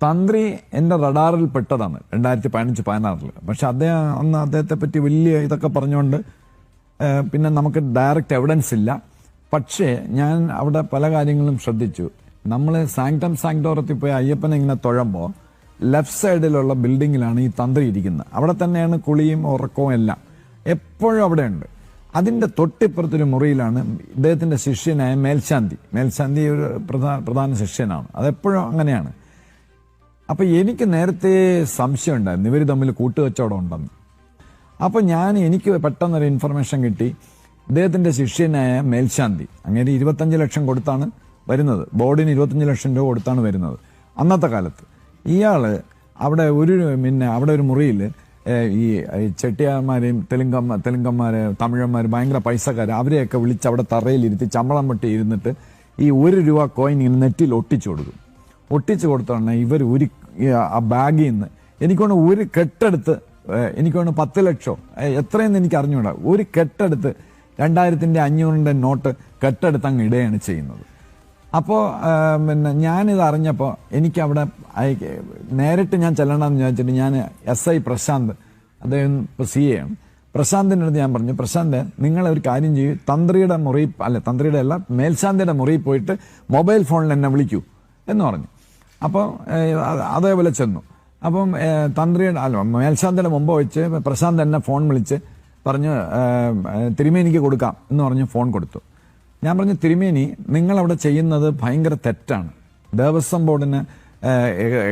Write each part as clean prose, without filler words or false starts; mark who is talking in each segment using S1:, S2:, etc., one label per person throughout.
S1: തന്ത്രി എൻ്റെ റഡാറിൽ പെട്ടതാണ് 2015-16. പക്ഷെ അന്ന് അദ്ദേഹത്തെ പറ്റി വലിയ ഇതൊക്കെ പറഞ്ഞുകൊണ്ട് പിന്നെ നമുക്ക് ഡയറക്റ്റ് എവിഡൻസ് ഇല്ല. പക്ഷേ ഞാൻ അവിടെ പല കാര്യങ്ങളും ശ്രദ്ധിച്ചു. നമ്മൾ സാങ്ക്ടം സാങ്ക്ടോറത്തിൽ പോയി അയ്യപ്പനെ ഇങ്ങനെ തൊഴുമ്പോൾ ലെഫ്റ്റ് സൈഡിലുള്ള ബിൽഡിങ്ങിലാണ് ഈ തന്ത്രി ഇരിക്കുന്നത്. അവിടെ തന്നെയാണ് കുളിയും ഉറക്കവും എല്ലാം, എപ്പോഴും അവിടെയുണ്ട്. അതിൻ്റെ തൊട്ടിപ്പുറത്തൊരു മുറിയിലാണ് ഇദ്ദേഹത്തിൻ്റെ ശിഷ്യനായ മേൽശാന്തി ഒരു പ്രധാന ശിഷ്യനാണ്. അതെപ്പോഴും അങ്ങനെയാണ്. അപ്പം എനിക്ക് നേരത്തെ സംശയം ഉണ്ടായിരുന്നു ഇവർ തമ്മിൽ കൂട്ടുകച്ചവടം ഉണ്ടെന്ന്. അപ്പോൾ എനിക്ക് പെട്ടെന്നൊരു ഇൻഫർമേഷൻ കിട്ടി. ഇദ്ദേഹത്തിൻ്റെ ശിഷ്യനായ മേൽശാന്തി അങ്ങനെ 25 ലക്ഷം കൊടുത്താണ് വരുന്നത്, ബോർഡിന് 25 ലക്ഷം രൂപ കൊടുത്താണ് വരുന്നത് അന്നത്തെ കാലത്ത്. ഇയാൾ അവിടെ ഒരു മുറിയിൽ ഈ ചെട്ടിയാന്മാരെയും തെലുങ്കന്മാർ, തമിഴന്മാർ, ഭയങ്കര പൈസക്കാർ, അവരെയൊക്കെ വിളിച്ച് അവിടെ തറയിലിരുത്തി ചമ്പളം വെട്ടി ഇരുന്നിട്ട് ഈ 1 രൂപ കോയിൻ ഇങ്ങനെ നെറ്റിൽ ഒട്ടിച്ചു കൊടുക്കും. ഒട്ടിച്ചു കൊടുത്തോണ്ട് ഇവർ ആ ബാഗിൽ നിന്ന് എനിക്കൊന്ന് ഒരു കെട്ടെടുത്ത്, എനിക്കൊന്ന് 10 ലക്ഷം എത്രയെന്ന് എനിക്ക് അറിഞ്ഞുകൂടാ, ഒരു കെട്ടെടുത്ത് 2500 നോട്ട് കെട്ടെടുത്ത് അങ്ങ് ഇടുകയാണ് ചെയ്യുന്നത്. അപ്പോൾ ഞാനിത് അറിഞ്ഞപ്പോൾ എനിക്കവിടെ നേരിട്ട് ഞാൻ ചെല്ലണമെന്ന് ചോദിച്ചിട്ട് ഞാൻ SI പ്രശാന്ത്, അദ്ദേഹം ഇപ്പോൾ CA ആണ്, പ്രശാന്തിൻ്റെ അടുത്ത് ഞാൻ പറഞ്ഞു, പ്രശാന്ത് നിങ്ങൾ ഒരു കാര്യം ചെയ്യൂ, തന്ത്രിയുടെ അല്ല മേൽശാന്തിയുടെ മുറിയിൽ പോയിട്ട് മൊബൈൽ ഫോണിൽ എന്നെ വിളിക്കൂ എന്ന് പറഞ്ഞു. അപ്പോൾ അതേപോലെ ചെന്നു. അപ്പം മേൽശാന്തിയുടെ മുമ്പ് വെച്ച് പ്രശാന്ത് എന്നെ ഫോൺ വിളിച്ച് പറഞ്ഞു തിരുമേനിക്ക് കൊടുക്കാം എന്ന് പറഞ്ഞ് ഫോൺ കൊടുത്തു. ഞാൻ പറഞ്ഞു, തിരുമേനി നിങ്ങളവിടെ ചെയ്യുന്നത് ഭയങ്കര തെറ്റാണ്. ദേവസ്വം ബോർഡിന്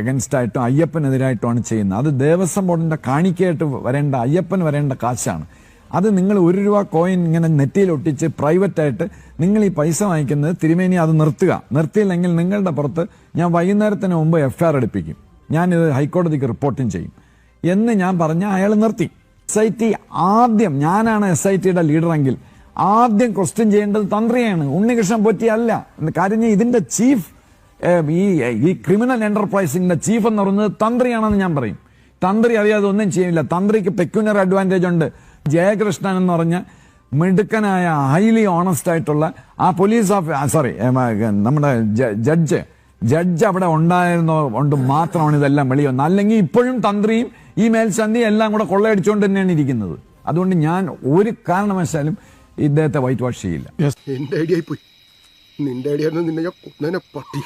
S1: എഗൻസ്റ്റ് ആയിട്ടും അയ്യപ്പനെതിരായിട്ടുമാണ് ചെയ്യുന്നത്. അത് ദേവസ്വം ബോർഡിന്റെ കാണിക്കയായിട്ട് വരേണ്ട, അയ്യപ്പന് വരേണ്ട കാശാണ്. അത് നിങ്ങൾ 1 രൂപ കോയിൻ ഇങ്ങനെ നെറ്റിയിൽ ഒട്ടിച്ച് പ്രൈവറ്റായിട്ട് നിങ്ങൾ ഈ പൈസ വാങ്ങിക്കുന്നത്, തിരുമേനി അത് നിർത്തിയില്ലെങ്കിൽ നിങ്ങളുടെ പുറത്ത് ഞാൻ വൈകുന്നേരത്തിന് മുമ്പ് FIR എടുപ്പിക്കും, ഞാനിത് ഹൈക്കോടതിക്ക് റിപ്പോർട്ടും ചെയ്യും എന്ന് ഞാൻ പറഞ്ഞ അയാൾ നിർത്തി. SIT ആദ്യം, ഞാനാണ് SITയുടെ ലീഡറെങ്കിൽ ആദ്യം ക്വസ്റ്റ്യൻ ചെയ്യേണ്ടത് തന്ത്രിയാണ്, ഉണ്ണികൃഷ്ണൻ പോറ്റി അല്ല. കാര്യം ഇതിന്റെ ചീഫ്, ഈ ക്രിമിനൽ എന്റർപ്രൈസിന്റെ ചീഫ് എന്ന് പറയുന്നത് തന്ത്രിയാണെന്ന് ഞാൻ പറയും. തന്ത്രി അറിയാതെ ഒന്നും ചെയ്യില്ല. തന്ത്രിക്ക് പെക്യുനർ അഡ്വാൻറ്റേജ് ഉണ്ട്. ജയകൃഷ്ണൻ എന്ന് പറഞ്ഞ മിടുക്കനായ ഹൈലി ഓണസ്റ്റ് ആയിട്ടുള്ള ആ പോലീസ് നമ്മുടെ ജഡ്ജ് അവിടെ ഉണ്ടായിരുന്നതുകൊണ്ട് മാത്രമാണ് ഇതെല്ലാം വെളി വന്നത്. അല്ലെങ്കിൽ ഇപ്പോഴും തന്ത്രിയും ഈ മേൽശാന്തിയും എല്ലാം കൂടെ കൊള്ളയടിച്ചുകൊണ്ട് തന്നെയാണ് ഇരിക്കുന്നത്. അതുകൊണ്ട് ഞാൻ ഒരു കാരണവശാലും ഇദ്ദേഹത്തെ വൈറ്റ് വാഷ് ചെയ്യില്ല.
S2: എന്റെ ഐഡിയ പോയി, നിന്റെ ഐഡിയ നിന്നെ ഞാൻ പട്ടി